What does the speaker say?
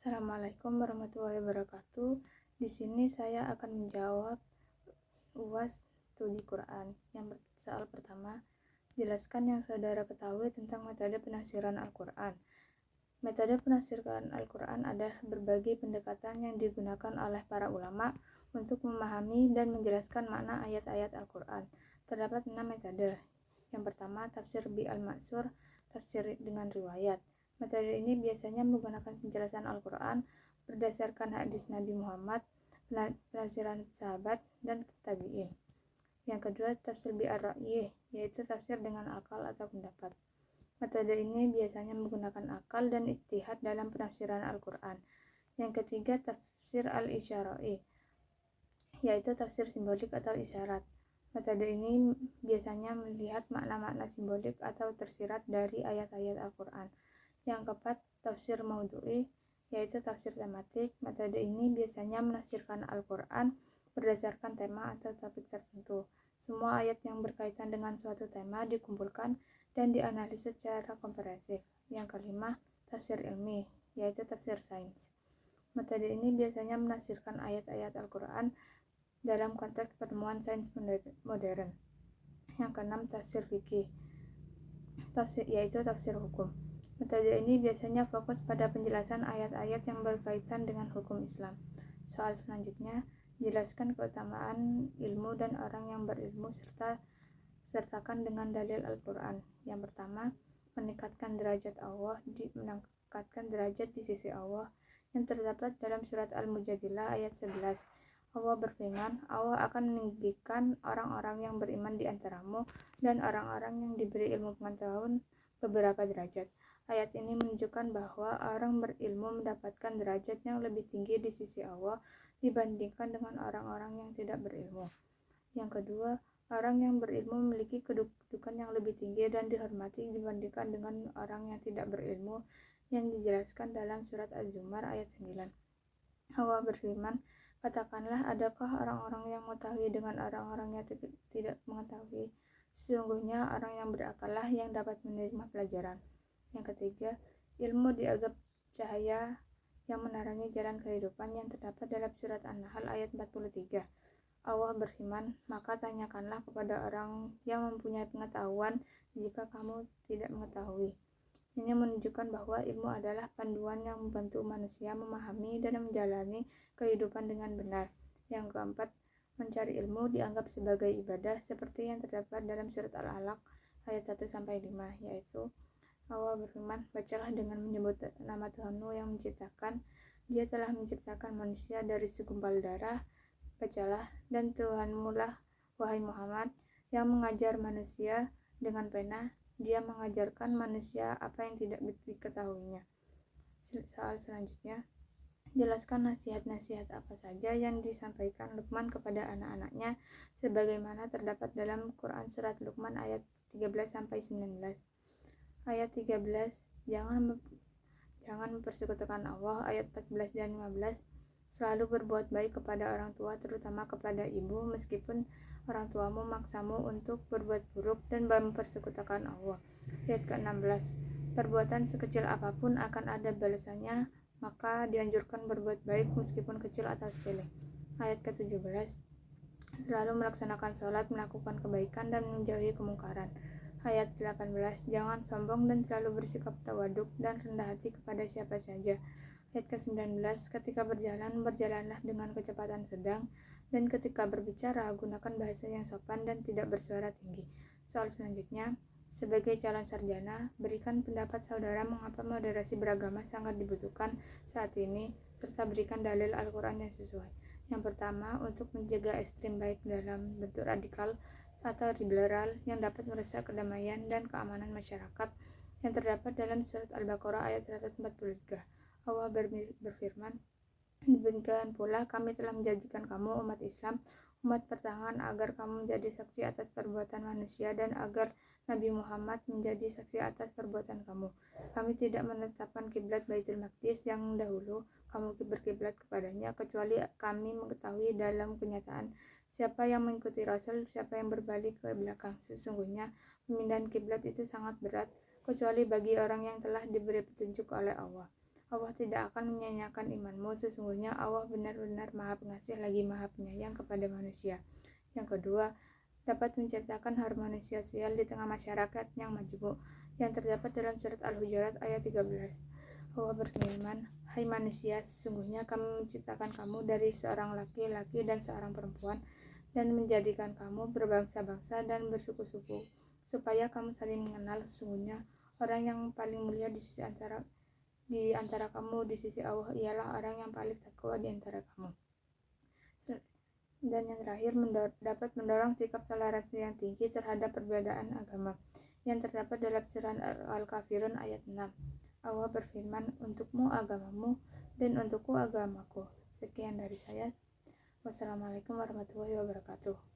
Assalamualaikum warahmatullahi wabarakatuh. Di sini saya akan menjawab UAS studi Quran. Soal pertama, jelaskan yang saudara ketahui tentang metode penafsiran Al-Quran. Metode penafsiran Al-Quran adalah berbagai pendekatan yang digunakan oleh para ulama untuk memahami dan menjelaskan makna ayat-ayat Al-Quran. Terdapat 6 metode. Yang pertama, tafsir bil-ma'sur, tafsir dengan riwayat. Metode ini biasanya menggunakan penjelasan Al-Quran berdasarkan hadis Nabi Muhammad, penafsiran sahabat, dan tabi'in. Yang kedua, tafsir bil-ra'yi, yaitu tafsir dengan akal atau pendapat. Metode ini biasanya menggunakan akal dan ijtihad dalam penafsiran Al-Quran. Yang ketiga, tafsir al-isyara'i, yaitu tafsir simbolik atau isyarat. Metode ini biasanya melihat makna-makna simbolik atau tersirat dari ayat-ayat Al-Quran. Yang keempat, tafsir maudhu'i, yaitu tafsir tematik. Metode ini biasanya menafsirkan Al-Quran berdasarkan tema atau topik tertentu. Semua ayat yang berkaitan dengan suatu tema dikumpulkan dan dianalisis secara komprehensif. Yang kelima, tafsir ilmi, yaitu tafsir sains. Metode ini biasanya menafsirkan ayat-ayat Al-Quran dalam konteks penemuan sains modern. Yang keenam, tafsir fikih, yaitu tafsir hukum. Metode ini biasanya fokus pada penjelasan ayat-ayat yang berkaitan dengan hukum Islam. Soal selanjutnya, jelaskan keutamaan ilmu dan orang yang berilmu sertakan dengan dalil Al-Quran. Yang pertama, meningkatkan derajat di sisi Allah yang terdapat dalam surat Al-Mujadilah ayat 11. Allah berfirman, Allah akan meninggikan orang-orang yang beriman di antaramu dan orang-orang yang diberi ilmu pengetahuan beberapa derajat. Ayat ini menunjukkan bahwa orang berilmu mendapatkan derajat yang lebih tinggi di sisi Allah dibandingkan dengan orang-orang yang tidak berilmu. Yang kedua, orang yang berilmu memiliki kedudukan yang lebih tinggi dan dihormati dibandingkan dengan orang yang tidak berilmu yang dijelaskan dalam surat Az-Zumar ayat 9. Allah berfirman, katakanlah, adakah orang-orang yang mengetahui dengan orang-orang yang tidak mengetahui? Sesungguhnya orang yang berakallah yang dapat menerima pelajaran. Yang ketiga, ilmu dianggap cahaya yang menerangi jalan kehidupan yang terdapat dalam surat An-Nahl ayat 43. Allah berfirman, maka tanyakanlah kepada orang yang mempunyai pengetahuan jika kamu tidak mengetahui. Ini menunjukkan bahwa ilmu adalah panduan yang membantu manusia memahami dan menjalani kehidupan dengan benar. Yang keempat, mencari ilmu dianggap sebagai ibadah seperti yang terdapat dalam surat Al-Alaq ayat 1-5, yaitu Allah berfirman, bacalah dengan menyebut nama Tuhanmu yang menciptakan. Dia telah menciptakan manusia dari segumpal darah. Bacalah, dan Tuhanmu lah, wahai Muhammad, yang mengajar manusia dengan pena. Dia mengajarkan manusia apa yang tidak diketahuinya. Soal selanjutnya, jelaskan nasihat-nasihat apa saja yang disampaikan Luqman kepada anak-anaknya sebagaimana terdapat dalam Quran surat Luqman ayat 13-19. Ayat 13, jangan mempersekutukan Allah. Ayat 14 dan 15, selalu berbuat baik kepada orang tua, terutama kepada ibu, meskipun orang tuamu memaksamu untuk berbuat buruk dan mempersekutukan Allah. Ayat ke-16, perbuatan sekecil apapun akan ada balasannya, maka dianjurkan berbuat baik meskipun kecil atau sepele. Ayat ke-17, selalu melaksanakan sholat, melakukan kebaikan, dan menjauhi kemungkaran. Ayat 18, jangan sombong dan selalu bersikap tawaduk dan rendah hati kepada siapa saja. Ayat ke-19, ketika berjalan, berjalanlah dengan kecepatan sedang, dan ketika berbicara, gunakan bahasa yang sopan dan tidak bersuara tinggi. Soal selanjutnya, sebagai calon sarjana, berikan pendapat saudara mengapa moderasi beragama sangat dibutuhkan saat ini, serta berikan dalil Al-Quran yang sesuai. Yang pertama, untuk mencegah ekstrem baik dalam bentuk radikal atau liberal yang dapat merusak kedamaian dan keamanan masyarakat yang terdapat dalam surat Al-Baqarah ayat 143. Allah berfirman, demikian pula kami telah menjadikan kamu umat Islam, umat pertengahan, agar kamu menjadi saksi atas perbuatan manusia dan agar Nabi Muhammad menjadi saksi atas perbuatan kamu. Kami tidak menetapkan kiblat Baitul Maqdis yang dahulu kamu berkiblat kepadanya, kecuali kami mengetahui dalam kenyataan siapa yang mengikuti Rasul, siapa yang berbalik ke belakang. Sesungguhnya pemindahan kiblat itu sangat berat, kecuali bagi orang yang telah diberi petunjuk oleh Allah. Allah tidak akan menyanyiakan imanmu. Sesungguhnya Allah benar-benar Maha Pengasih lagi Maha Penyayang kepada manusia. Yang kedua, dapat menciptakan harmoni sosial di tengah masyarakat yang majemuk, yang terdapat dalam surat Al-Hujurat ayat 13. Allah berfirman, "Hai manusia, sesungguhnya kami menciptakan kamu dari seorang laki-laki dan seorang perempuan, dan menjadikan kamu berbangsa-bangsa dan bersuku-suku, supaya kamu saling mengenal. Sesungguhnya orang yang paling mulia di antara kamu di sisi Allah ialah orang yang paling takwa di antara kamu." Dan yang terakhir, dapat mendorong sikap toleransi yang tinggi terhadap perbedaan agama, yang terdapat dalam surah Al-Kafirun ayat 6. Allah berfirman, "Untukmu agamamu dan untukku agamaku." Sekian dari saya. Wassalamualaikum warahmatullahi wabarakatuh.